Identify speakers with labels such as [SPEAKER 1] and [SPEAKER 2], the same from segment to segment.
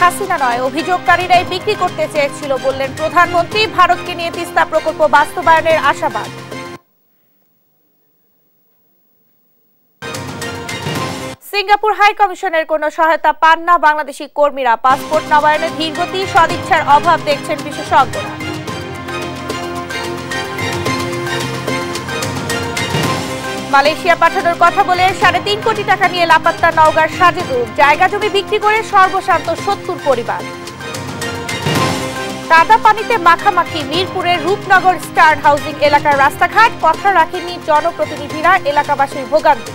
[SPEAKER 1] হাসিনা নয়, অভিযোগকারীরাই বিক্রি করতে চেয়েছিল বললেন প্রধানমন্ত্রী। ভারতকে নিয়ে তিস্তা প্রকল্প বাস্তবায়নের আশাবাদ। সিঙ্গাপুর হাই কমিশনের কোনো সহায়তা পান না বাংলাদেশি কর্মীরা। পাসপোর্ট নবায়নে ধীরগতি, সদিচ্ছার অভাব দেখছেন বিশেষজ্ঞরা। মালয়েশিয়া পাঠানোর কথা বলে 3.5 কোটি টাকা নিয়ে লাপাত্তা নওগাঁর সাজেদুর। জায়গা জমি বিক্রি করে সর্বশান্ত 70 পরিবার। কাদা পানিতে মাখামাখি মিরপুরের রূপনগর স্টার হাউজিং এলাকার রাস্তাঘাট। কথা রাখেননি জনপ্রতিনিধিরা, এলাকাবাসীর ভোগান্তি।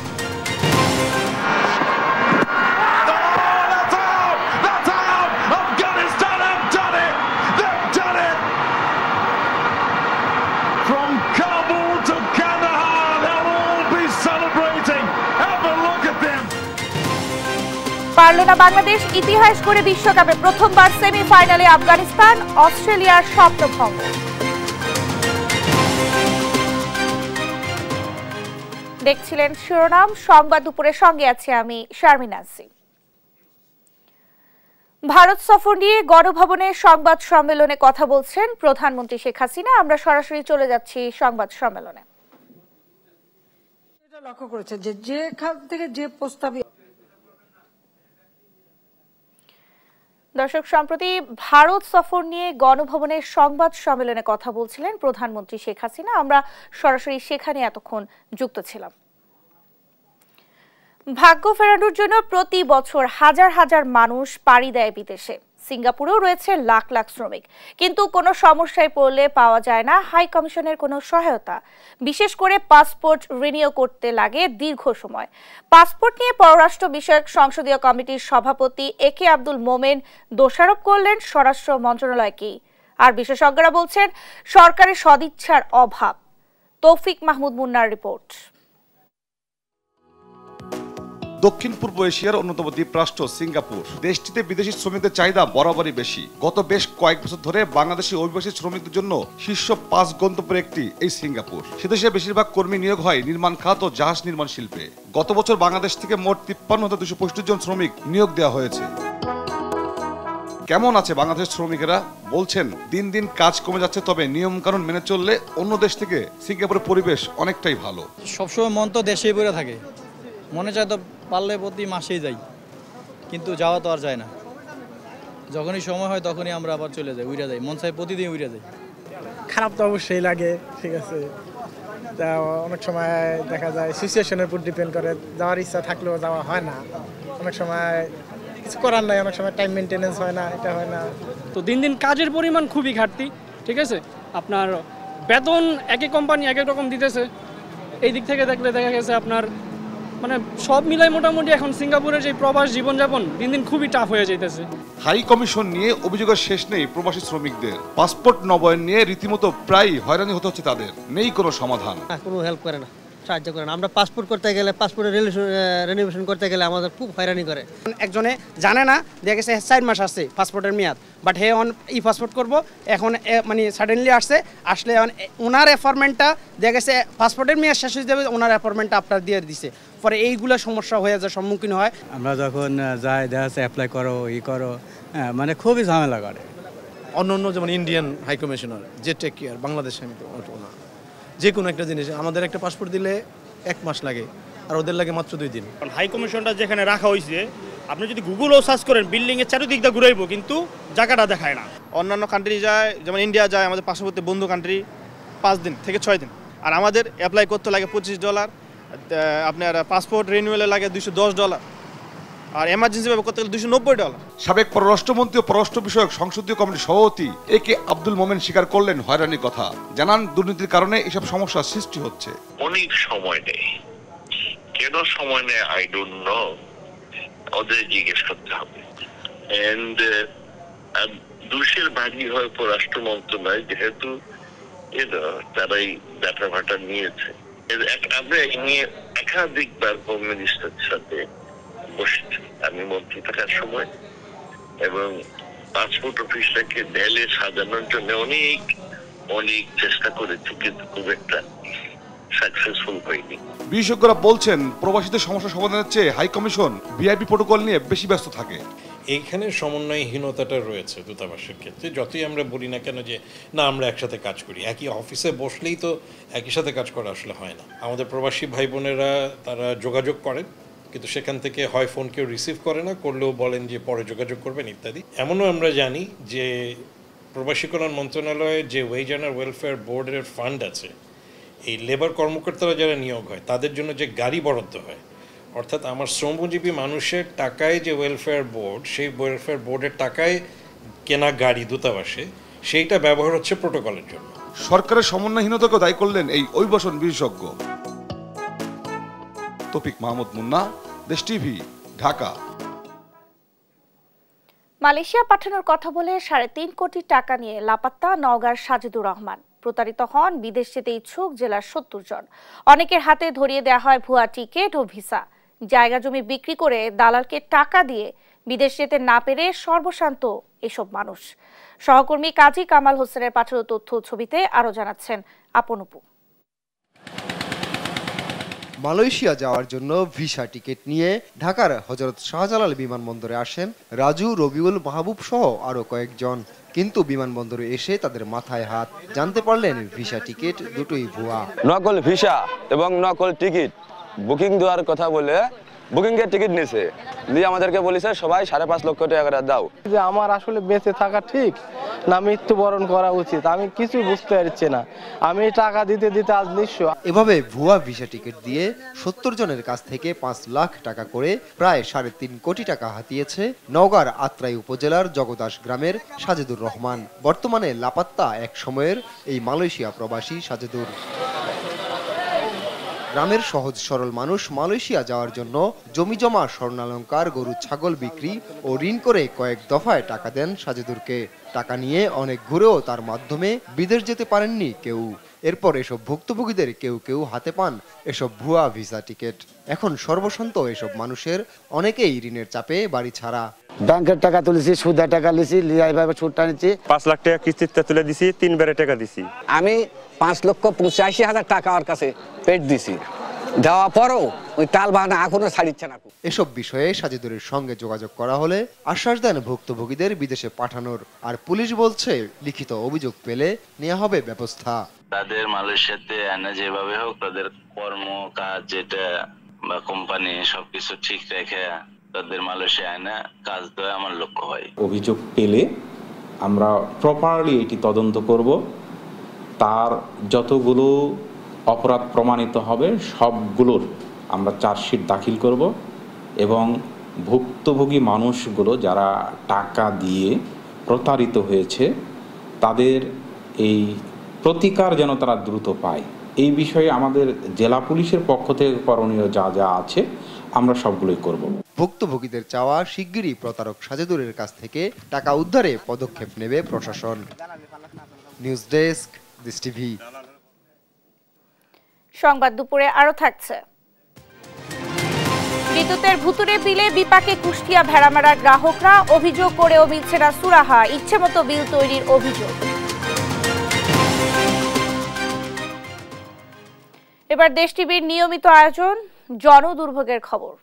[SPEAKER 1] পারল না বাংলাদেশ, ইতিহাস করে বিশ্বকাপে প্রথমবার সেমিফাইনালে আফগানিস্তান। অস্ট্রেলিয়ার স্বপ্নভঙ্গ। দেখছিলেন শিরোনাম সংবাদ দুপুরের, সঙ্গে আছে আমি শারমিন নাসি। ভারত সফর নিয়ে গণভবনের সংবাদ সম্মেলনে কথা বলছেন প্রধানমন্ত্রী শেখ হাসিনা। আমরা সরাসরি চলে যাচ্ছি সংবাদ সম্মেলনে।
[SPEAKER 2] এটা লক্ষ্য করেছে যে যেখান থেকে যে প্রস্তাব।
[SPEAKER 1] দর্শক, সম্প্রতি ভারত সফর নিয়ে গণভবনের সংবাদ সম্মেলনে কথা বলছিলেন প্রধানমন্ত্রী শেখ হাসিনা। আমরা সরাসরি সেখানে এতক্ষণ যুক্ত ছিলাম। ভাগ্য ফেরানোর জন্য প্রতি বছর হাজার হাজার মানুষ পাড়ি দেয় বিদেশে। সিঙ্গাপুরেও রয়েছে লাখ লাখ শ্রমিক, কিন্তু কোনো সমস্যায় পড়লে পাওয়া যায় না হাই কমিশনের কোনো সহায়তা। বিশেষ করে পাসপোর্ট রিনিউ করতে লাগে দীর্ঘ সময়। পাসপোর্ট নিয়ে পররাষ্ট্র বিষয়ক সংসদীয় কমিটির সভাপতি একে আব্দুল মোমেন দোষারোপ করলেন স্বরাষ্ট্র মন্ত্রণালয়কেই। আর বিশেষজ্ঞরা বলছেন সরকারের সদিচ্ছার অভাব। তৌফিক মাহমুদ মুন্নার রিপোর্ট।
[SPEAKER 3] দক্ষিণ পূর্ব এশিয়ার অন্যতম দ্বীপরাষ্ট্র সিঙ্গাপুর। দেশটিতে বিদেশি শ্রমিকদের চাহিদা বরাবরই বেশি। গত বেশ কয়েক বছর ধরে বাংলাদেশি অভিবাসী শ্রমিকদের জন্য শীর্ষ 5 গন্তব্যের একটি এই সিঙ্গাপুর। সেদেশে বেশিরভাগ কর্মী নিয়োগ হয় নির্মাণ খাত ও জাহাজ নির্মাণ শিল্পে। গত বছর বাংলাদেশ থেকে মোট 53,265 জন শ্রমিক নিয়োগ দেওয়া হয়েছে। কেমন আছে বাংলাদেশের শ্রমিকেরা? বলছেন দিন দিন কাজ কমে যাচ্ছে, তবে নিয়ম কানুন মেনে চললে অন্য দেশ থেকে সিঙ্গাপুরের পরিবেশ অনেকটাই ভালো।
[SPEAKER 4] সবসময় মন তো দেশেই পড়ে থাকে, মনে চায় তো পারলে প্রতি মাসেই যাই, কিন্তু যাওয়া তো আর যায় না। যখনই সময় হয় তখনই আমরা আবার চলে যাই, উড়ে যাই, মন চাই প্রতিদিন উড়ে যাই।
[SPEAKER 5] খারাপ তো অবশ্যই লাগে, ঠিক আছে। তা অনেক সময় দেখা যায় সিচুয়েশনের উপর ডিপেন্ড করে, যাওয়ার ইচ্ছা থাকলেও যাওয়া হয় না। অনেক সময় কিছু করার নাই, অনেক সময় টাইম মেনটেনেন্স হয় না, এটা হয় না।
[SPEAKER 6] তো দিন দিন কাজের পরিমাণ খুবই ঘাটতি, ঠিক আছে। আপনার বেতন একই কোম্পানি এক এক রকম দিতেছে। এই দিক থেকে দেখলে দেখা গেছে আপনার মানে সব মিলাই মোটামুটি এখন সিঙ্গাপুরের যে প্রবাস জীবনযাপন দিন দিন খুবই টাফ হয়ে যাইতেছে।
[SPEAKER 3] হাই কমিশন নিয়ে অভিযোগের শেষ নেই প্রবাসী শ্রমিকদের। পাসপোর্ট নবায়ন নিয়ে রীতিমতো প্রায় হয়রানি হতে হচ্ছে তাদের, নেই কোনো সমাধান।
[SPEAKER 7] কোনো হেল্প করে না, সাহায্য করে না। আমরা পাসপোর্ট করতে গেলে, পাসপোর্টের রিনিউয়েশন করতে গেলে আমাদের খুব হয়রানি করে।
[SPEAKER 8] একজনে জানে না, দেখা গেছে 4 মাস আসছে পাসপোর্টের মেয়াদ, বাট হে অন ই পাসপোর্ট করবো এখন, মানে সাডেনলি আসলে ওনার অ্যাপয়েন্টমেন্টটা দেখা গেছে পাসপোর্টের মেয়াদ শেষ হয়ে যাবে, ওনার অ্যাপয়েন্টমেন্টটা আপনার দিয়ে দিছে। পরে এইগুলো সমস্যা হয়ে যায়, সম্মুখীন হয়।
[SPEAKER 9] আমরা যখন যাই দেখা যাচ্ছে অ্যাপ্লাই করো, করো, মানে খুবই ঝামেলা করে।
[SPEAKER 10] অন্য যেমন ইন্ডিয়ান হাই কমিশনার যে টেক কেয়ার, বাংলাদেশে আমি তো না, যে কোনো একটা জিনিস আমাদের একটা পাসপোর্ট দিলে 1 মাস লাগে, আর ওদের লাগে মাত্র 2 দিন।
[SPEAKER 11] হাই কমিশনটা যেখানে রাখা হয়েছে, আপনি যদি গুগলও সার্চ করেন বিল্ডিংয়ের চারিদিকটা ঘুরাইবো, কিন্তু জায়গাটা দেখায় না। অন্যান্য কান্ট্রি যায়, যেমন ইন্ডিয়া যায়, আমাদের পার্শ্ববর্তী বন্ধু কান্ট্রি 5 দিন থেকে 6 দিন, আর আমাদের অ্যাপ্লাই করতে লাগে $25, আপনার পাসপোর্ট রিনিউয়ালে লাগে $210, আর এমার্জেন্সি ভাবে করতে গেলে $290।
[SPEAKER 3] সাবেক পররাষ্ট্রমন্ত্রী ও পররাষ্ট্র বিষয়ক সংসদীয় কমিটির সভাপতি একে আব্দুল মোমেন স্বীকার করলেন হয়রানির কথা। জানান দুর্নীতির কারণে এসব সমস্যার সৃষ্টি হচ্ছে।
[SPEAKER 12] অনেক সময় নেই, কেন সময় নেই আই ডোন্ট নো, ওদের জিজ্ঞেস করতে হবে। এন্ড দোষের ভাগী হয় পররাষ্ট্র মন্ত্রণালয়, যেহেতু তারাই ব্যাপারটা নিয়েছে। আমরা এই নিয়ে একাধিকবার হোম মিনিস্টারের সাথে বসেছি আমি মন্ত্রী থাকার সময়, এবং পাসপোর্ট অফিসটাকে ঢেলে সাজানোর জন্য অনেক চেষ্টা করেছি, কিন্তু খুব একটা সাকসেসফুল হয়নি।
[SPEAKER 3] বিশেষজ্ঞরা বলছেন প্রবাসীদের সমস্যা সমাধানের চেয়ে হাই কমিশন ভিআইপি প্রোটোকল নিয়ে বেশি ব্যস্ত থাকে।
[SPEAKER 13] এইখানে সমন্বয়হীনতাটা রয়েছে দূতাবাসের ক্ষেত্রে। যতই আমরা বলি না কেন যে না আমরা একসাথে কাজ করি, একই অফিসে বসলেই তো একই সাথে কাজ করা আসলে হয় না। আমাদের প্রবাসী ভাই বোনেরা তারা যোগাযোগ করেন, কিন্তু সেখান থেকে হয় ফোন কেউ রিসিভ করে না, করলেও বলেন যে পরে যোগাযোগ করবেন ইত্যাদি। এমনও আমরা জানি যে প্রবাসী কল্যাণ মন্ত্রণালয়ের যে ওয়েজ অ্যান্ড ওয়েলফেয়ার বোর্ডের ফান্ড আছে, এই লেবার কর্মকর্তারা যারা নিয়োগ হয় তাদের জন্য যে গাড়ি বরাদ্দ হয়, অর্থাৎ আমার শ্রমজীবী মানুষের টাকায় যে ওয়েলফেয়ার বোর্ড, সেই ওয়েলফেয়ার বোর্ডের টাকায় কেনা গাড়ি দূতাবাসে, সেইটা ব্যবহার হচ্ছে প্রোটোকলের জন্য।
[SPEAKER 3] সরকারের সমন্বয়হীনতাকে দায়ী করলেন এই অভিবাসন বিশেষজ্ঞ। তৌফিক মাহমুদ মুন্না, দেশ টিভি, ঢাকা।
[SPEAKER 1] মালয়েশিয়া পাঠানোর কথা বলে 3.5 কোটি টাকা নিয়ে লাপাত্তা নওগাঁর সাজিদুর রহমান। প্রতারিত হন বিদেশ যেতে ইচ্ছুক জেলার 70 জন। অনেকের হাতে ধরিয়ে দেওয়া হয় ভুয়া টিকিট ও ভিসা। জায়গা জমি বিক্রি করে দালালকে টাকা দিয়ে বিদেশ যেতে না পেরে সর্বশান্ত এসব মানুষ। সহকর্মী কাজী কামাল হোসেনের পাঠানো তথ্য ছবিতে আরো জানাচ্ছেন আপন উপু।
[SPEAKER 14] মালয়েশিয়া যাওয়ার জন্য ভিসা টিকিট নিয়ে ঢাকার হযরত শাহজালাল বিমানবন্দরে আসেন রাজু, রবিউল, মাহবুব সহ আরো কয়েকজন। কিন্তু বিমানবন্দরে এসে তাদের মাথায় হাত। জানতে পারলেন ভিসা টিকিট দুটোই ভুয়া।
[SPEAKER 15] নকল ভিসা এবং নকল টিকিট বুকিং দেওয়ার কথা বলে বুকিং এর টিকিট নিছে, দিয়ে আমাদেরকে বলেছে সবাই 5.5 লক্ষ টাকা দাও।
[SPEAKER 16] যে আমার আসলে বেঁচে থাকা ঠিক না মৃত্যুবরণ করা উচিত আমি কিছু বুঝতে পারছি না। আমি টাকা দিতে দিতে আজ নিঃস্ব।
[SPEAKER 14] এভাবে ভুয়া ভিসা টিকিট দিয়ে 70 জনের কাছ থেকে 5 লাখ টাকা করে প্রায় 3.5 কোটি টাকা হাতিয়েছে নওগাঁর আত্রাই উপজেলার জগদাস গ্রামের সাজিদুর রহমান। বর্তমানে লাপাত্তা এক সময়ের এই মালয়েশিয়া প্রবাসী সাজিদুর। গ্রামের সহজ সরল মানুষ মালয়েশিয়া যাওয়ার জন্য জমি জমা, স্বর্ণালংকার, গরু ছাগল বিক্রি ও ঋণ করে কয়েক দফায় টাকা দেন সাজিদুরকে। টাকা নিয়ে অনেক ঘুরেও তার মাধ্যমে বিদেশ যেতে পারেননি কেউ। এরপর এসব ভুক্তভোগীদের কেউ কেউ হাতে পান এসব ভুয়া ভিসা টিকিট। এখন সর্বশান্ত এসব মানুষের অনেকেই ঋণের চাপে বাড়ি ছাড়া।
[SPEAKER 17] ব্যাংকের টাকা তুলেছি, সুদের টাকা লিছি, এইভাবে সুদটা নিচ্ছি।
[SPEAKER 18] 5 লাখ টাকা কিস্তিতে তুলে দিছি, 3 বারে টাকা দিছি।
[SPEAKER 19] আমি 5,85,000 টাকা ওর কাছে পেড দিছি, দেওয়া পরও ওই টাল বাহানা এখনো ছাড়িচ্ছে না।
[SPEAKER 14] এসব বিষয়ে সাজিদুরের সঙ্গে যোগাযোগ করা হলে আশ্বাস দেন ভুক্তভোগীদের বিদেশে পাঠানোর। আর পুলিশ বলছে লিখিত অভিযোগ পেলে নেওয়া হবে ব্যবস্থা।
[SPEAKER 20] তাদের মালয়েশিয়াতে এনে যেভাবে হোক তাদের কর্ম কাজ যেটা বা কোম্পানি সবকিছু ঠিক রেখে তাদের মালয়েশিয়া এনে কাজ দেওয়া আমার লক্ষ্য হয়।
[SPEAKER 21] অভিযোগ পেলে আমরা প্রপারলি এটি তদন্ত করব, তার যতগুলো অপরাধ প্রমাণিত হবে সবগুলোর আমরা চার্জশিট দাখিল করব এবং ভুক্তভোগী মানুষগুলো যারা টাকা দিয়ে প্রতারিত হয়েছে তাদের এই প্রতিকার যেন তারা দ্রুত পায়, এই বিষয়ে আমাদের জেলা পুলিশের পক্ষ থেকে করণীয় যা যা আছে আমরা সবগুলোই করব।
[SPEAKER 14] ভুক্তভোগীদের চাওয়া শিগগিরই প্রতারক সাজিদুরের কাছ থেকে টাকা উদ্ধারে পদক্ষেপ নেবে প্রশাসন। নিউজ ডেস্ক, দেশ টিভি।
[SPEAKER 1] সংবাদ দুপুরে আরো থাকছে। বিদ্যুতের ভুতুরে বিলে বিপাকে কুষ্টিয়া ভেড়ামারা গ্রাহকরা, অভিযোগ করেও মিলছে না সুরাহা, ইচ্ছে মতো বিল তৈরির অভিযোগ। এবার দেশ টিভির নিয়মিত আয়োজন জনদুর্ভোগের খবর।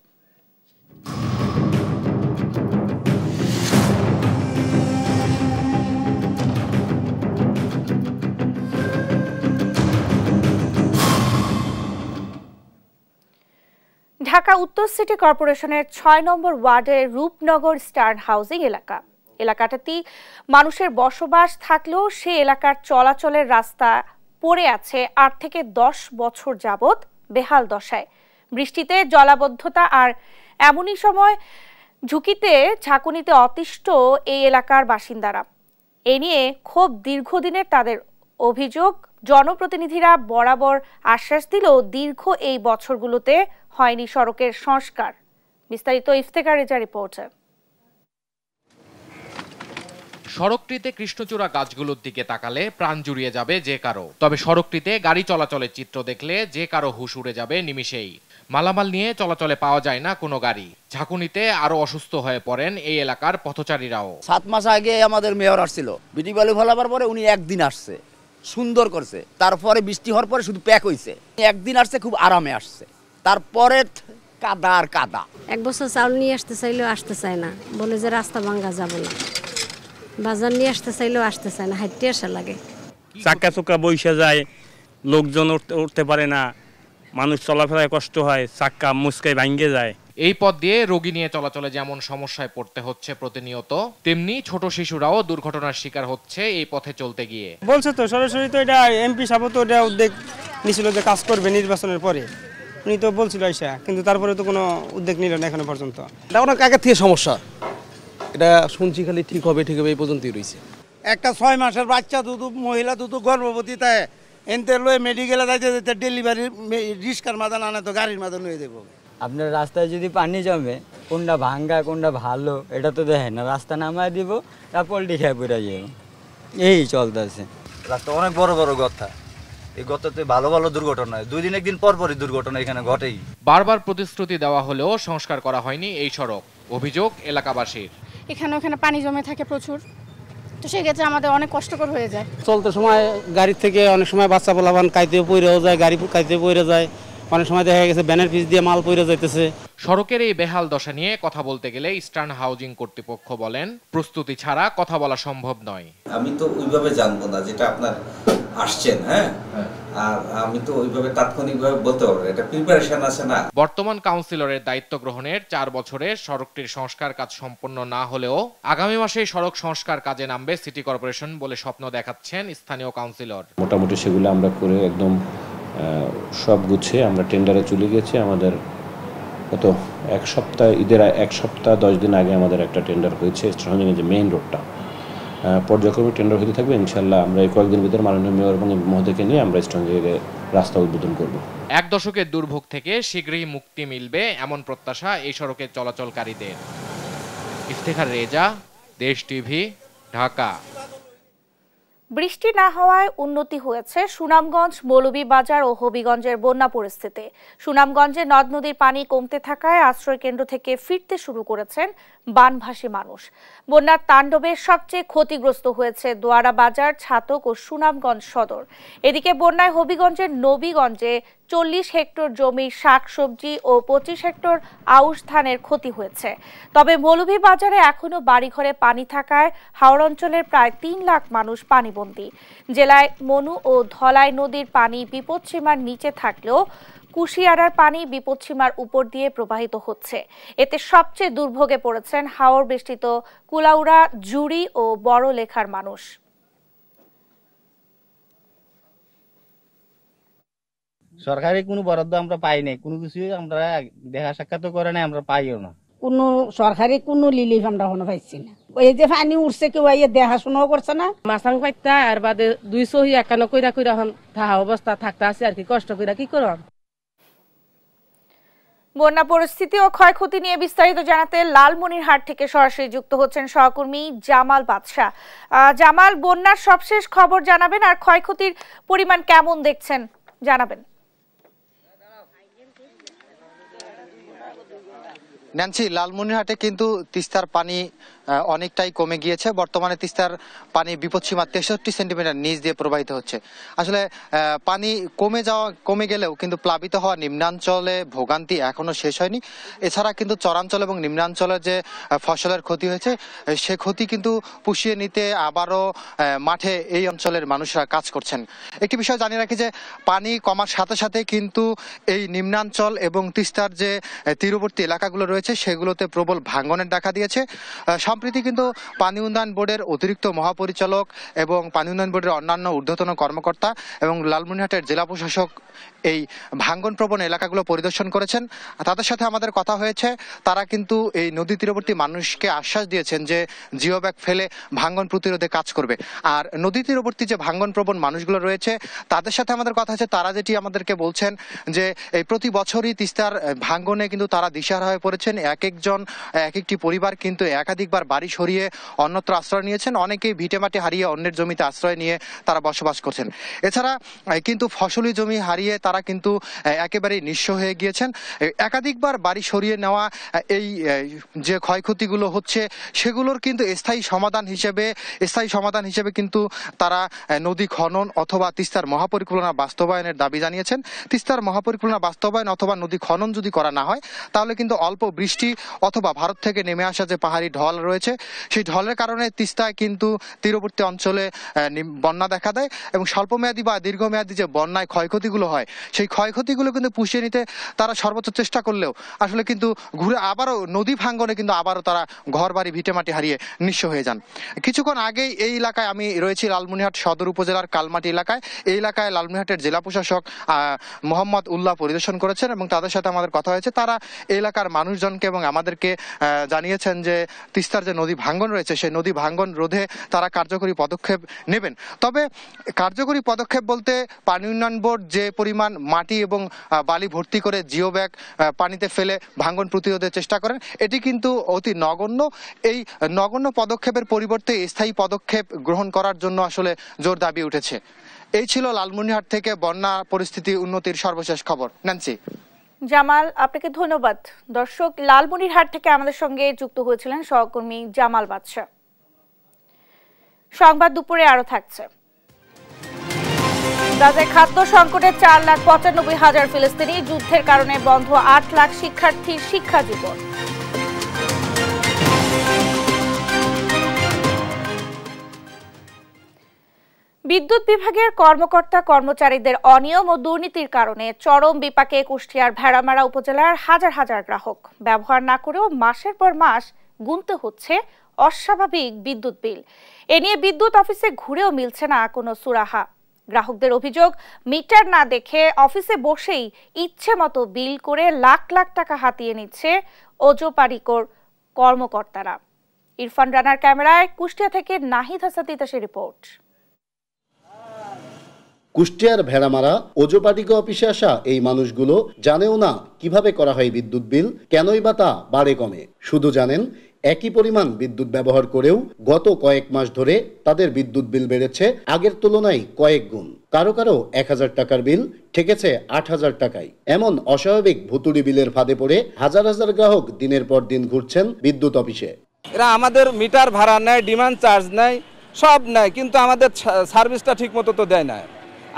[SPEAKER 1] ঢাকা উত্তর সিটি কর্পোরেশনের 6 নম্বর ওয়ার্ডের রূপনগর স্টার হাউজিং এলাকাটাতে মানুষের বসবাস থাকলেও সে এলাকার চলাচলের রাস্তা পড়ে আছে 8 থেকে 10 বছর যাবৎ বেহাল দশায়। বৃষ্টিতে জলাবদ্ধতা আর এমনই সময় ঝুঁকিতে ঝাঁকুনিতে অতিষ্ঠ এই এলাকার বাসিন্দারা। এ নিয়ে খুব দীর্ঘদিনের তাদের অভিযোগ। জনপ্রতিনিধিরা বরাবর আশ্বাস দিলেও দীর্ঘ এই বছরগুলোতে হয়নি সড়কের সংস্কার। বিস্তারিত ইফতেখার রেজা রিপোর্টে।
[SPEAKER 22] সড়কটিতে কৃষ্ণচূড়া গাছগুলোর দিকে তাকালে প্রাণ জুড়িয়ে যাবে যে কারো, তবে সড়কটিতে গাড়ি চলাচলের চিত্র দেখলে যে কারো হুশ উড়ে যাবে নিমিষেই। মালামাল নিয়ে চলাচলে পাওয়া যায় না কোনো গাড়ি। ঝাঁকুনিতে আরো অসুস্থ হয়ে পড়েন এই এলাকার পথচারীরাও।
[SPEAKER 23] 7 মাস আগে আমাদের মেয়র আসছিল, বিটি বালু ফেলাবার পরে উনি একদিন আসছে, সুন্দর করছে। তারপরে বৃষ্টি হওয়ার পরে শুধু প্যাক হইছে। একদিন আসছে, খুব আরামে আসছে। তারপরে কাদা আর কাদা।
[SPEAKER 2] 1 বছর চাউল নিয়ে আসতে চাইলেও আসতে চায় না, বলে যে রাস্তা ভাঙা যাবে না। বাজার নিয়ে আসতে চাইলেও আসতে চায় না, হাঁটতে আসা লাগে।
[SPEAKER 18] চাক্কা চুক্কা বইসা যায়, লোকজন উঠতে পারে না, মানুষ চলাফেরায় কষ্ট হয়, চাক্কা মুচকায় ভাঙ্গে যায়।
[SPEAKER 22] এই পথ দিয়ে রোগী নিয়ে চলাচলে যেমন সমস্যায় পড়তে হচ্ছে প্রতিনিয়ত, তেমনি ছোট শিশুরাও দুর্ঘটনার শিকার হচ্ছে এই পথে চলতে গিয়ে।
[SPEAKER 8] বলছে তো সরাসরি, তো এটা এমপি সাহেব তো এটা উদ্যোগ নিছিল যে কাজ করবে নির্বাচনের পরে, উনি তো বলছিল আইসা, কিন্তু তারপরে তো কোনো উদ্যোগ নিল না এখনো পর্যন্ত।
[SPEAKER 4] এটা অনেক আগের থেকে সমস্যা, এটা শুনছি খালি ঠিক হবে এই পর্যন্তই রয়েছে।
[SPEAKER 5] একটা 6 মাসের বাচ্চা মহিলা গর্ভবতী, তাই এনতে লয়ে মেডিকেলে যাইতে ডেলিভারি রিস্কার মাদান আনে তো গাড়ির মাদান হয়ে দেবো।
[SPEAKER 24] আপনার রাস্তায় যদি পানি জমে, কোনটা ভাঙ্গা কোনটা ভালো এটা তো দেখেন না, রাস্তা নামায় দিব তা পোল্ট্রি খেয়ে পড়ে যাবে, এই চলতেছে।
[SPEAKER 25] রাস্তা অনেক বড় বড় গর্তা, এই গর্তাতে ভালো ভালো দুর্ঘটনা হয়, 2 দিন 1 দিন পর পরই দুর্ঘটনা এখানে ঘটেই।
[SPEAKER 22] বারবার প্রতিশ্রুতি দেওয়া হলেও সংস্কার করা হয়নি এই সড়ক, অভিযোগ এলাকাবাসীর।
[SPEAKER 26] এখানে ওখানে পানি জমে থাকে প্রচুর, তো সেক্ষেত্রে আমাদের অনেক কষ্টকর হয়ে যায়।
[SPEAKER 8] চলতে সময় গাড়ি থেকে অনেক সময় বাচ্চা পোলাপান কাইতে পড়েও যায়, গাড়ি কাইতে পড়ে যায়, অনেক সময় দেখা গেছে ব্যানের পিচ দিয়ে মাল পড়ে যাইতেছে।
[SPEAKER 22] সড়কের এই বেহাল দশা নিয়ে কথা বলতে গেলে ইস্টার্ন হাউজিং কর্তৃপক্ষ বলেন, প্রস্তুতি ছাড়া কথা বলা সম্ভব নয়।
[SPEAKER 27] আমি তো ওইভাবে জানবো না যেটা আপনার আসছেন, হ্যাঁ, আর আমি তো ওইভাবে তাৎক্ষণিকভাবে বলতে পারবো, এটা প্রিপারেশন আছে না।
[SPEAKER 22] বর্তমান কাউন্সিলরের দায়িত্ব গ্রহণের 4 বছরে সড়কটির সংস্কার কাজ সম্পন্ন না হলেও আগামী মাসে সড়ক সংস্কার কাজে নামবে সিটি কর্পোরেশন বলে স্বপ্ন দেখাচ্ছেন স্থানীয় কাউন্সিলর।
[SPEAKER 28] মোটামুটি সেগুলো আমরা করে একদম সব গুছিয়ে আমরা টেন্ডারে চলে গেছি। আমাদের কত 1 সপ্তাহ, ঈদের 1 সপ্তাহ 10 দিন আগে আমাদের একটা টেন্ডার হয়েছে স্টেশনের যে মেইন রোডটা, পর্যায়ক্রমে টেন্ডার হতে থাকবে। ইনশাল্লাহ আমরা এই কয়েকদিন ভিতরে মাননীয় মেয়র এবং মহোদয়কে নিয়ে আমরা স্টেশনের রাস্তা উদ্বোধন করব।
[SPEAKER 22] 1 দশকের দুর্ভোগ থেকে শীঘ্রই মুক্তি মিলবে এমন প্রত্যাশা এই সড়কে চলাচলকারীদের। ইফতেখার রেজা, দেশ টিভি, ঢাকা।
[SPEAKER 1] বৃষ্টি না হওয়ায় উন্নতি হয়েছে সুনামগঞ্জ, মৌলভীবাজার ও হবিগঞ্জের বন্যা পরিস্থিতি। সুনামগঞ্জে নদ নদীর পানি কমতে থাকায় আশ্রয় কেন্দ্র থেকে ফিরতে শুরু করেছেন বানভাসী মানুষ। বন্যার তাণ্ডবে সবচেয়ে ক্ষতিগ্রস্ত হয়েছে দোয়ারা বাজার, ছাতক ও সুনামগঞ্জ সদর। এদিকে বন্যায় হবিগঞ্জের নবীগঞ্জে 40 হেক্টর জমির শাকসবজি ও 25 হেক্টর আউশ ধানের ক্ষতি হয়েছে। তবে মৌলভীবাজারে এখনো বাড়িঘরে পানি থাকায় হাওড় অঞ্চলের প্রায় 3 লাখ মানুষ পানিবন্দী। জেলায় মনু ও ধলাই নদীর পানি বিপদসীমার নিচে থাকলেও কুশিয়ারার পানি বিপদসীমার উপর দিয়ে প্রবাহিত হচ্ছে। এতে সবচেয়ে দুর্ভোগে পড়েছেন হাওর বেষ্টিত কুলাউড়া, জুড়ি ও বড় লেখার মানুষ।
[SPEAKER 29] সরকারি কোনো বরাদ্দ আমরা পাই নাই, কোনো কিছু আমরা দেখা সাক্ষাৎ করে নাই, আমরা পাইও না।
[SPEAKER 30] কোনো সরকারি কোনো লিলিফ আমরা কোনো পাইছি না। ওই যে পানি উঠছে কেউ দেখাশোনাও করছে না।
[SPEAKER 31] মাসাং পাইতা আর বাদে 200 একানো কইরা কইরা থাকা অবস্থা থাকতে আছে আর কি, কষ্ট কইরা কি করব।
[SPEAKER 1] বন্যা পরিস্থিতি ও ক্ষয়ক্ষতি নিয়ে বিস্তারিত জানাতে লালমনিরহাট থেকে সরাসরি যুক্ত হচ্ছেন সহকর্মী জামাল বাদশা। জামাল, বন্যার সবশেষ খবর জানাবেন আর ক্ষয়ক্ষতির পরিমাণ কেমন দেখছেন জানাবেন।
[SPEAKER 32] ন্যান্সি, লালমনিরহাটে কিন্তু তিস্তার পানি অনেকটাই কমে গিয়েছে। বর্তমানে তিস্তার পানি বিপদসীমা 63 সেন্টিমিটার নিচ দিয়ে প্রবাহিত হচ্ছে। আসলে পানি কমে গেলেও কিন্তু প্লাবিত হওয়া নিম্নাঞ্চলে ভোগান্তি এখনো শেষ হয়নি। এছাড়া কিন্তু চরাঞ্চল এবং নিম্নাঞ্চলের যে ফসলের ক্ষতি হয়েছে সে ক্ষতি কিন্তু পুষিয়ে নিতে আবারও মাঠে এই অঞ্চলের মানুষরা কাজ করছেন। একটি বিষয় জানিয়ে রাখি যে পানি কমার সাথে সাথে কিন্তু এই নিম্নাঞ্চল এবং তিস্তার যে তীরবর্তী এলাকাগুলো রয়েছে সেগুলোতে প্রবল ভাঙনের দেখা দিয়েছে। সম্প্রতি কিন্তু পানি উন্নয়ন বোর্ডের অতিরিক্ত মহাপরিচালক এবং পানি উন্নয়ন বোর্ডের অন্যান্য ঊর্ধ্বতন কর্মকর্তা এবং লালমনিরহাটের জেলা প্রশাসক এই ভাঙ্গন প্রবণ এলাকাগুলো পরিদর্শন করেছেন। তাদের সাথে আমাদের কথা হয়েছে। তারা কিন্তু এই নদী তীরবর্তী মানুষকে আশ্বাস দিয়েছেন যে জিও ব্যাগ ফেলে ভাঙ্গন প্রতিরোধে কাজ করবে। আর নদী তীরবর্তী যে ভাঙ্গন প্রবণ মানুষগুলো রয়েছে তাদের সাথে আমাদের কথা হচ্ছে, তারা যেটি আমাদেরকে বলছেন যে এই প্রতি বছরই তিস্তার ভাঙ্গনে কিন্তু তারা দিশাহারা হয়ে পড়েছেন। এক একটি পরিবার কিন্তু একাধিকবার একাধিকবার বাড়ি সরিয়ে অন্যত্র আশ্রয় নিয়েছেন, অনেকেই ভিটেমাটি হারিয়ে অন্যের জমিতে আশ্রয় নিয়ে তারা বসবাস করছেন। এছাড়া কিন্তু ফসলি জমি হারিয়ে তারা কিন্তু একেবারেই নিঃস্ব হয়ে গিয়েছেন। একাধিকবার বাড়ি সরিয়ে নেওয়া এই যে ক্ষয়ক্ষতিগুলো হচ্ছে সেগুলোর কিন্তু স্থায়ী সমাধান হিসেবে কিন্তু তারা নদী খনন অথবা তিস্তার মহাপরিকল্পনা বাস্তবায়নের দাবি জানিয়েছেন। তিস্তার মহাপরিকল্পনা বাস্তবায়ন অথবা নদী খনন যদি করা না হয় তাহলে কিন্তু অল্প বৃষ্টি অথবা ভারত থেকে নেমে আসা যে পাহাড়ি ঢল রয়েছে সেই ঢলের কারণে তিস্তায় কিন্তু তীরবর্তী অঞ্চলে বন্যা দেখা দেয় এবং স্বল্পমেয়াদী বা দীর্ঘমেয়াদী যে বন্যায় ক্ষয়ক্ষতিগুলো হয় সেই ক্ষয়ক্ষতিগুলো কিন্তু পুষিয়ে নিতে তারা সর্বোচ্চ চেষ্টা করলেও আসলে কিন্তু ঘুরে আবারও নদী ভাঙ্গনে কিন্তু আবারও তারা ঘর বাড়ি ভিটেমাটি হারিয়ে নিঃস্ব হয়ে যান। কিছুক্ষণ আগেই এই এলাকায় আমি রয়েছি লালমনিরহাট সদর উপজেলার কালমাটি এলাকায়। এই এলাকায় লালমনিরহাটের জেলা প্রশাসক মোহাম্মদ উল্লাহ পরিদর্শন করেছেন এবং তাদের সাথে আমাদের কথা হয়েছে। তারা এলাকার মানুষজনকে এবং আমাদেরকে জানিয়েছেন যে তিস্তার যে নদী ভাঙ্গন রয়েছে সেই নদী ভাঙ্গন রোধে তারা কার্যকরী পদক্ষেপ নেবেন। তবে কার্যকরী পদক্ষেপ বলতে পানি উন্নয়ন বোর্ড যে পরিমাণ মাটি এবং বালি ভর্তি করে জিও ব্যাগ পানিতে ফেলে ভাঙ্গন প্রতিরোধের চেষ্টা করেন এটি কিন্তু অতি নগণ্য। এই নগণ্য পদক্ষেপের পরিবর্তে স্থায়ী পদক্ষেপ গ্রহণ করার জন্য আসলে জোর দাবি উঠেছে। এই ছিল লালমনিরহাট থেকে বন্যা পরিস্থিতি উন্নতির সর্বশেষ খবর। ন্যান্সি।
[SPEAKER 1] জামাল, আপনাকে ধন্যবাদ। দর্শক, লালমনিরহাট থেকে আমাদের সঙ্গে যুক্ত হয়েছিলেন সহকর্মী জামাল বাদশা। সংবাদ দুপুরে আরো থাকছে। গাজায় খাদ্য সংকটে 4,95,000 ফিলিস্তিনি, যুদ্ধের কারণে বন্ধ 8 লাখ শিক্ষার্থীর শিক্ষা জীবন। বিদ্যুৎ বিভাগের কর্মকর্তা কর্মচারীদের অনিয়ম ও দুর্নীতির কারণে চরম বিপাকে কুষ্টিয়ার ভেড়ামারা উপজেলার হাজার হাজার গ্রাহক। ব্যবহার না করেও মাসের পর মাস গুনতে হচ্ছে অস্বাভাবিক বিদ্যুৎ বিল। এ নিয়ে বিদ্যুৎ অফিসে ঘুরেও মিলছে না কোনো সুরাহা। গ্রাহকদের অভিযোগ, মিটার না দেখে অফিসে বসেই ইচ্ছে মতো বিল করে লাখ লাখ টাকা হাতিয়ে নিচ্ছে ওজোপারিকর কর্মকর্তারা। ইরফান রানার ক্যামেরায় কুষ্টিয়া থেকে নাহিদ হাসান তিতাসের রিপোর্ট।
[SPEAKER 3] কুষ্টিয়ার ভেড়ামারা ওজোপাটিকা অফিসে আসা এই মানুষগুলো জানেও না কিভাবে করা হয় বিদ্যুৎ বিল, কেনই বা তা বাড়ে কমে। শুধু জানেন একই পরিমাণ বিদ্যুৎ ব্যবহার করেও গত কয়েক মাস ধরে তাদের বিদ্যুৎ বিল বেড়েছে আগের তুলনায় কয়েক গুণ। কারো কারো 1000 টাকার বিল ঠেকেছে 8000 টাকায়। এমন অস্বাভাবিক ভুতুড়ি বিলের ফাঁদে পড়ে হাজার হাজার গ্রাহক দিনের পর দিন ঘুরছেন বিদ্যুৎ অফিসে।
[SPEAKER 6] এরা আমাদের মিটার ভাড়া নেয়, ডিমান্ড চার্জ নেয়, সব নেয়, কিন্তু আমাদের সার্ভিসটা ঠিক মতো তো দেয় না।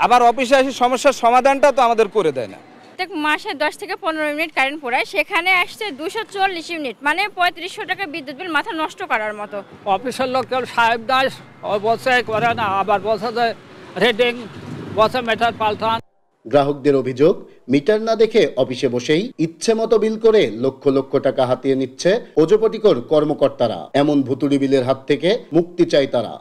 [SPEAKER 6] আবার অফিসে এসে সমস্যার সমাধানটা তো আমাদের করে দেয় না।
[SPEAKER 7] প্রত্যেক মাসে 10 থেকে 15 মিনিট কারেন্ট পোড়ায়, সেখানে আসছে 240 ইউনিট, মানে 3500 টাকা বিদ্যুৎ বিল, মাথা নষ্ট করার মতো।
[SPEAKER 9] অফিসের লোক সাহেব দাস বসে করে না, আবার বসে যায় রেডিং, বসে মিটার পাল্টান।
[SPEAKER 3] গ্রাহকদের অভিযোগ, মিটার না দেখে অফিসে বসেই ইচ্ছে মতো বিল করে লক্ষ লক্ষ টাকা হাতিয়ে নিচ্ছে ওজোপাটিকর কর্মকর্তারা। এমন ভুতুড়ি বিলের হাত থেকে মুক্তি চায় তারা।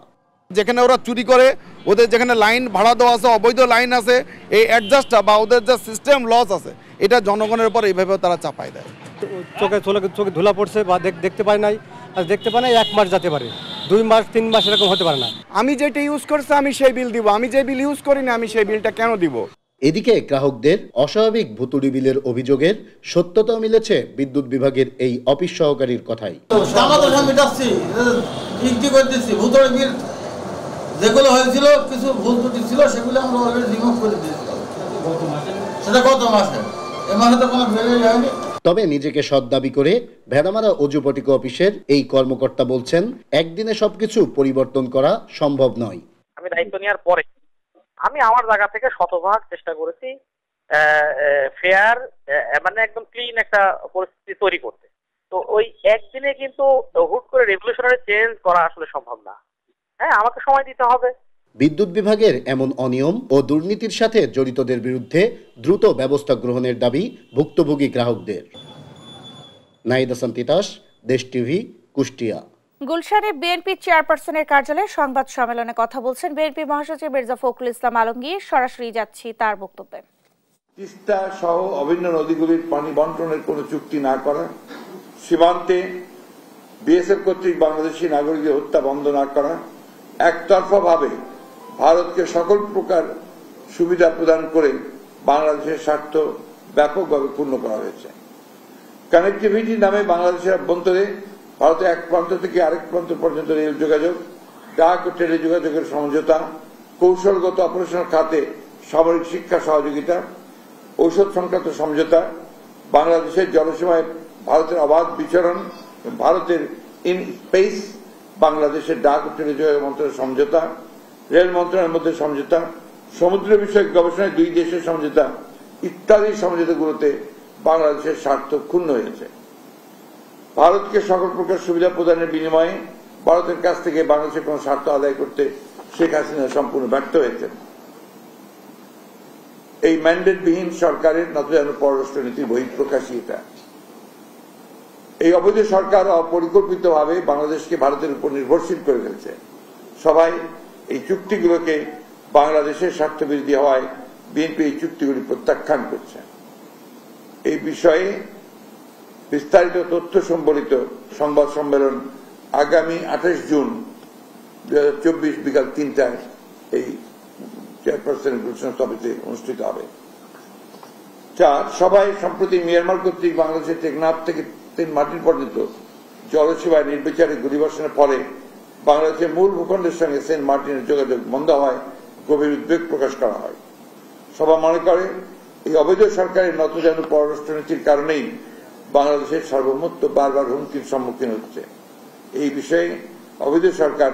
[SPEAKER 10] যেখানে ওরা চুরি করে, ওদের যেখানে লাইন ভাড়া দেওয়া আছে, অবৈধ লাইন আছে, এই অ্যাডজাস্টটা বা ওদের যে সিস্টেম লস আছে এটা জনগণের উপর এইভাবে তারা চাপাই দেয়।
[SPEAKER 11] চোখে ধুলা পড়ছে বা দেখতে পায় নাই, আর দেখতে পায় নাই 1 মাস যেতে পারে, 2 মাস 3 মাস এরকম হতে পারে না।
[SPEAKER 10] আমি যেটা ইউজ করছি আমি সেই বিল দিব, আমি যে বিল ইউজ করি না আমি সেই বিলটা কেন দিব?
[SPEAKER 3] এদিকে গ্রাহকদের অস্বাভাবিক ভুতুড়ি বিলের অভিযোগের সত্যতাও মিলেছে বিদ্যুৎ বিভাগের এই অফিস সহকারীর কথাই।
[SPEAKER 12] যেগুলো হয়েছিল কিছু ভুল ত্রুটি ছিল সেগুলো আমরা অলরেডি রিমুভ করে দিয়েছিলাম, সেটা গত মাসে, এই মাসে তো কোনো বেড়ে যায়নি।
[SPEAKER 3] তবে নিজেকে সৎ দাবি করে ভেড়ামারা ওজোপাটিকা অফিসের এই কর্মকর্তা বলছেন একদিনে সবকিছু পরিবর্তন করা সম্ভব নয়।
[SPEAKER 13] আমি দায়িত্ব নেওয়ার পরে আমি আমার জায়গা থেকে শতভাগ চেষ্টা করেছি ফেয়ার, মানে একদম ক্লিন একটা পরিস্থিতি তৈরি করতে। তো ওই একদিনে কিন্তু হুট করে রেভলিউশনারি চেঞ্জ করা আসলে সম্ভব না। হ্যাঁ, আমাকে সময় দিতে হবে।
[SPEAKER 3] বিদ্যুৎ বিভাগের এমন অনিয়ম ও দুর্নীতির সাথে জড়িতদের বিরুদ্ধে দ্রুত ব্যবস্থা গ্রহণের দাবি ভুক্তভোগী গ্রাহকদের। নাহিদ হাসান তিতাস, দেশ টিভি, কুষ্টিয়া।
[SPEAKER 1] গুলশানে বিএনপি চেয়ারপারসনের কার্যালয়ে সংবাদ সম্মেলনে কথা বলছেন বিএনপি মহাসচিব মির্জা ফখরুল ইসলাম আলমগীর। সরাসরি যাচ্ছি তার বক্তব্যে।
[SPEAKER 15] তিস্তা সহ অভিন্ন নদীগুলির পানি বন্টনের কোনো চুক্তি না করা, সীমান্তে বিএসএফ কর্তৃক বাংলাদেশি নাগরিকদের হত্যা বন্ধ না করা, একতরফাভাবে ভারতকে সকল প্রকার সুবিধা প্রদান করে বাংলাদেশের স্বার্থ ব্যাপকভাবে পূর্ণ করা হয়েছে। কানেক্টিভিটি নামে বাংলাদেশের অভ্যন্তরে ভারতের এক প্রান্ত থেকে আরেক প্রান্ত পর্যন্ত রেল যোগাযোগ, ডাক ও টেলি যোগাযোগের সমঝোতা, কৌশলগত অপারেশনাল খাতে সামরিক শিক্ষা সহযোগিতা, ঔষধ সংক্রান্ত সমঝোতা, বাংলাদেশের জলসীমায় ভারতের অবাধ বিচরণ, ভারতের ইন স্পেস, বাংলাদেশের ডাক ও টেলিযোগাযোগ মন্ত্রণালয়ের সমঝোতা, রেল মন্ত্রণালয়ের মধ্যে সমঝোতা, সমুদ্র বিষয়ক গবেষণায় দুই দেশের সমঝোতা ইত্যাদি সমঝোতাগুলোতে বাংলাদেশের স্বার্থ ক্ষুণ্ণ হয়েছে। ভারতকে সকল প্রকার সুবিধা প্রদানের বিনিময়ে ভারতের কাছ থেকে বাংলাদেশের কোন স্বার্থ আদায় করতে শেখ হাসিনা সম্পূর্ণ ব্যর্থ হয়েছেন। এই ম্যান্ডেটবিহীন সরকারের নতজানু পররাষ্ট্রনীতির বহিঃপ্রকাশই এটা। এই অবৈধ সরকার অপরিকল্পিতভাবে বাংলাদেশকে ভারতের উপর নির্ভরশীল করে ফেলছে। সবাই এই চুক্তিগুলোকে বাংলাদেশের স্বার্থবিরোধী হওয়ায় বিএনপি এই চুক্তিগুলি প্রত্যাখ্যান করছে। এই বিষয়ে বিস্তারিত তথ্য সম্বলিত সংবাদ সম্মেলন আগামী 28 জুন 2024 বিকাল 3টায় এই চেয়ারপারসনের ঘোষণা সভাতে অনুষ্ঠিত হবে। 4 সবাই সম্প্রতি মিয়ানমার কর্তৃক বাংলাদেশের টেকনাফ থেকে সেন্ট মার্টিন পর্যন্ত জলসীমায় নির্বিচারে গুলিবর্ষণের ফলে বাংলাদেশের মূল ভূখণ্ডের সঙ্গে সেন্ট মার্টিনের যোগাযোগ বন্ধ হওয়ায় গভীর উদ্বেগ প্রকাশ করা হয়। সবাই মনে করে এই অবৈধ সরকারের নতজানু পররাষ্ট্রনীতির কারণেই বাংলাদেশের সার্বভৌমত্ব বারবার হুমকির সম্মুখীন হচ্ছে। এই বিষয়ে অবৈধ সরকার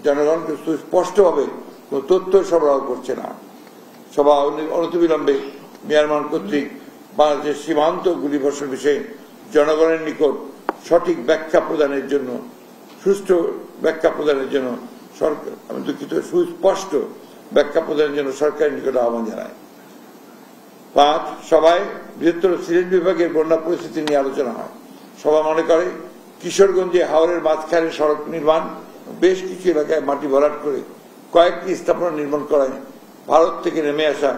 [SPEAKER 15] জনগণকে সুস্পষ্টভাবে কোন তথ্য সরবরাহ করছে না। সভা অনতিবিলম্বে মিয়ানমার কর্তৃক বাংলাদেশের সীমান্ত গুলিবর্ষণ বিষয়ে জনগণের নিকট সঠিক ব্যাখ্যা প্রদানের জন্য সুষ্ঠু ব্যাখ্যা প্রদানের জন্য সরকার সুস্পষ্ট ব্যাখ্যা প্রদানের জন্য সরকারের নিকট আহ্বান জানায়। 5 সভায় বৃহত্তর সিলেট বিভাগের বন্যা পরিস্থিতি নিয়ে আলোচনা হয়। সভা মনে করে কিশোরগঞ্জে হাওরের মাঝখানে সড়ক নির্মাণ, বেশ কিছু এলাকায় মাটি ভরাট করে কয়েকটি স্থাপনা নির্মাণ করায় ভারত থেকে নেমে আসা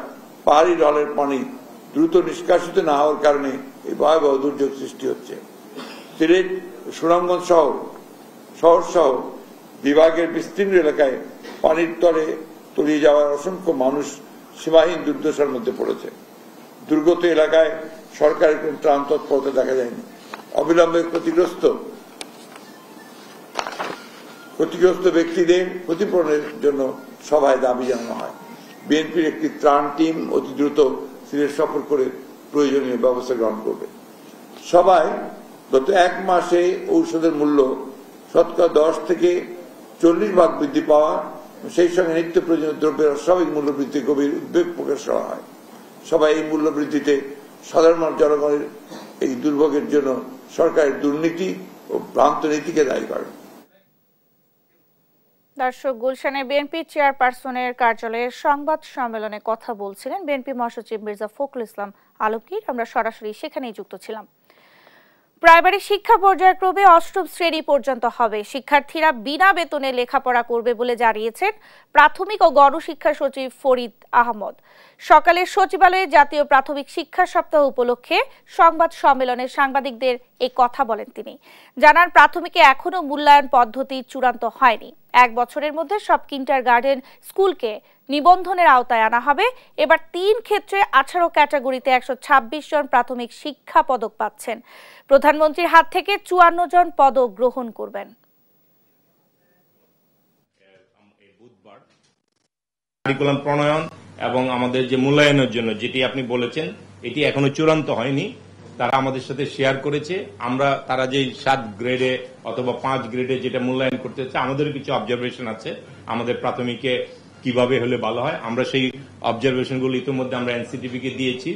[SPEAKER 15] পাহাড়ি ঢলের পানি দ্রুত নিষ্কাশিত না হওয়ার কারণে এই ভয়াবহ দুর্যোগ সৃষ্টি হচ্ছে। সিলেট, সুনামগঞ্জ শহর সহ বিভাগের বিস্তীর্ণ এলাকায় পানির তলে তলিয়ে যাওয়ার অসংখ্য মানুষ সীমাহীন দুর্দশার মধ্যে পড়েছে। দুর্গত এলাকায় সরকারের কোন ত্রাণ তৎপরতা দেখা যায়নি। অবিলম্বে ক্ষতিগ্রস্ত ব্যক্তিদের ক্ষতিপূরণের জন্য সভায় দাবি জানানো হয়। বিএনপির একটি ত্রাণ টিম অতি দ্রুত সিলেট সফর করে প্রয়োজনীয় ব্যবস্থা গ্রহণ করবে। সভায় গত 1 মাসে ঔষধের মূল্য শতকরা 10 থেকে 40% বৃদ্ধি পাওয়া, সেই সঙ্গে নিত্য প্রয়োজনীয় দ্রব্যের অস্বাভাবিক মূল্য বৃদ্ধি গভীর উদ্বেগ প্রকাশ করা হয়। সবাই এই মূল্য বৃদ্ধিতে সাধারণ জনগণের এই দুর্ভোগের জন্য সরকারের দুর্নীতি ও ভ্রান্ত নীতিকে দায়ী করে।
[SPEAKER 1] দর্শক, গুলশানে বিএনপি চেয়ারপারসনের কার্যালয়ে সংবাদ সম্মেলনে কথা বলছিলেন বিএনপি মহাসচিব মির্জা ফখরুল ইসলাম আলমগীর। আমরা সরাসরি সেখানেই যুক্ত ছিলাম। প্রাইমারি শিক্ষা পর্যায়ক্রমে 8ম শ্রেণী পর্যন্ত হবে। শিক্ষার্থীরা বিনা বেতনে লেখাপড়া করবে বলে জানিয়েছেন প্রাথমিক ও গণশিক্ষা সচিব ফরিদ আহমদ। সকালে সচিবালয়ে জাতীয় প্রাথমিক শিক্ষা সপ্তাহ উপলক্ষে সংবাদ সম্মেলনে সাংবাদিকদের এই কথা বলেন তিনি। জানান, প্রাথমিকে এখনো মূল্যায়ন পদ্ধতি চূড়ান্ত হয়নি। 1 বছরের মধ্যে সব কিন্ডারগার্টেন স্কুলকে নিবন্ধনের আওতায় আনা হবে। এবার 3 ক্ষেত্রে 18 ক্যাটাগরিতে 126 জন প্রাথমিক শিক্ষা পদক পাচ্ছেন। প্রধানমন্ত্রীর হাত থেকে 54 জন পদক গ্রহণ করবেন।
[SPEAKER 2] কারিকুলাম প্রণয়ন এবং আমাদের যে মূল্যায়নের জন্য যেটি আপনি বলেছেন, এটি এখনো চূড়ান্ত হয়নি। তারা আমাদের সাথে শেয়ার করেছে। তারা যে 7 গ্রেডে অথবা 5 গ্রেডে যেটা মূল্যায়ন করতে চাচ্ছে, আমাদের কিছু অবজারভেশন আছে আমাদের প্রাথমিকে কিভাবে হলে ভালো হয়। আমরা সেই অবজারভেশনগুলো ইতিমধ্যে আমরা এনসিটিভি কে দিয়েছি।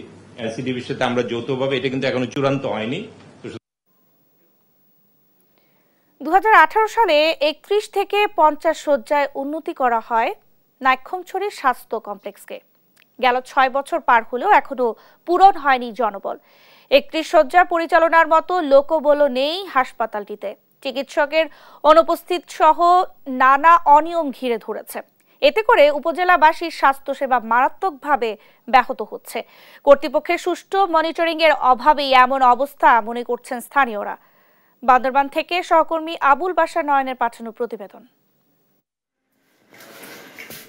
[SPEAKER 2] এনসিটিভির সাথে আমরা যৌথভাবে, এটা কিন্তু এখনো চূড়ান্ত হয়নি।
[SPEAKER 1] 2018 সালে 31 থেকে 50 শয্যায় উন্নতি করা হয় নাইক্ষ্যংছড়ি স্বাস্থ্য কমপ্লেক্সকে। গেল 6 বছর পার হলেও এখনো পূরণ হয়নি জনবল। 31 শয্যা পরিচালনার মতো লোকবলও নেই হাসপাতালটিতে। চিকিৎসকের অনুপস্থিত সহ নানা অনিয়ম ঘিরে ধরেছে। এতে করে উপজেলাবাসীর স্বাস্থ্যসেবা মারাত্মকভাবে ব্যাহত হচ্ছে। কর্তৃপক্ষের সুষ্ঠু মনিটরিং এর অভাবেই এমন অবস্থা মনে করছেন স্থানীয়রা। বান্দরবান থেকে সহকর্মী আবুল বাশার নয়নের পাঠানো প্রতিবেদন।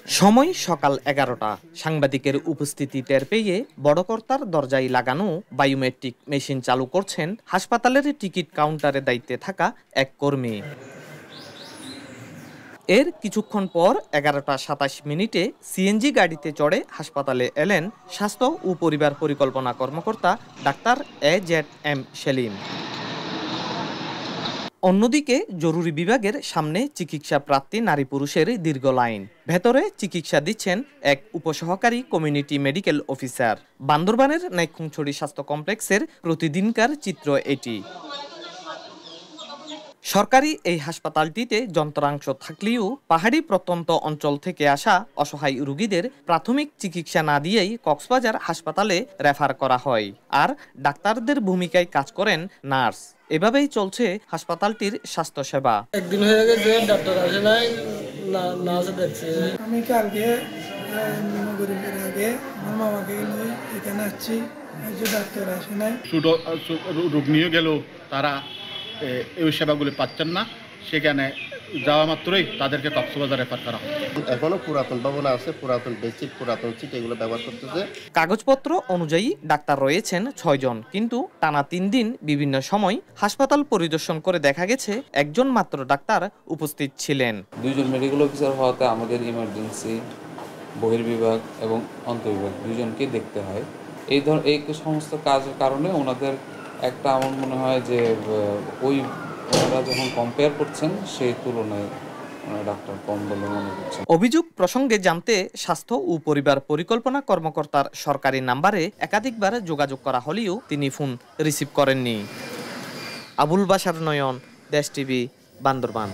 [SPEAKER 4] সময় সকাল 11টা। সাংবাদিকের উপস্থিতি টের পেয়ে বড়কর্তার দরজায় লাগানো বায়োমেট্রিক মেশিন চালু করছেন হাসপাতালের টিকিট কাউন্টারে দায়িত্বে থাকা এক কর্মী। এর কিছুক্ষণ পর 11টা 27 মিনিটে সিএনজি গাড়িতে চড়ে হাসপাতালে এলেন স্বাস্থ্য ও পরিবার পরিকল্পনা কর্মকর্তা ডাক্তার AZM সেলিম। অন্যদিকে জরুরি বিভাগের সামনে চিকিৎসা প্রার্থী নারী পুরুষের দীর্ঘ লাইন। ভেতরে চিকিৎসা দিচ্ছেন এক উপসহকারী কমিউনিটি মেডিকেল অফিসার। বান্দরবানের নাইখুংছড়ি স্বাস্থ্য কমপ্লেক্সের প্রতিদিনকার চিত্র এটি। সরকারি এই হাসপাতালটিতে যন্ত্রাংশ থাকলেও পাহাড়ি প্রত্যন্ত অঞ্চল থেকে আসা অসহায় রোগীদের প্রাথমিক চিকিৎসা না দিয়েই কক্সবাজার হাসপাতালে রেফার করা হয়। আর ডাক্তারদের ভূমিকায় কাজ করেন নার্স। এভাবেই চলছে হাসপাতালটির স্বাস্থ্যসেবা।
[SPEAKER 5] একদিন হয়ে গেছে ডাক্তার আসে নাই, নার্স দেখছে। আমি কালকে আগে আমার মামাকে নিয়ে এখানে আসছি, ডাক্তার আসে নাই।
[SPEAKER 14] রোগ নিয়ে গেল, তারা এই সেবাগুলি পাচ্ছেন না, সেখানে যাওয়া মাত্রই তাদেরকে কক্সবাজার রেফার করা হয়।
[SPEAKER 16] এখনো পুরাতন ভবন আছে, পুরাতন বেডশিট, পুরাতন সিট এগুলো ব্যবহার করতেছে।
[SPEAKER 4] কাগজপত্র অনুযায়ী ডাক্তার রয়েছেন 6 জন, কিন্তু টানা 3 দিন বিভিন্ন সময় হাসপাতাল পরিদর্শন করে দেখা গেছে একজন মাত্র ডাক্তার উপস্থিত ছিলেন।
[SPEAKER 17] 2 জন মেডিকেল অফিসার হওয়াতে আমাদের ইমার্জেন্সি, বহির্বিভাগ এবং অন্তর্বিভাগ 2 জনকেই দেখতে হয়। এই সমস্ত কাজের কারণে ওনাদের একটা আমার মনে হয় যে ওনারা যখন কম্পেয়ার করছেন সেই তুলনায় ডাক্তার কম বলে মনে করছেন।
[SPEAKER 4] অভিযোগ প্রসঙ্গে জানতে স্বাস্থ্য ও পরিবার পরিকল্পনা কর্মকর্তার সরকারি নাম্বারে একাধিকবার যোগাযোগ করা হলেও তিনি ফোন রিসিভ করেননি। আবুল বাশার নয়ন, দেশ টিভি, বান্দরবান।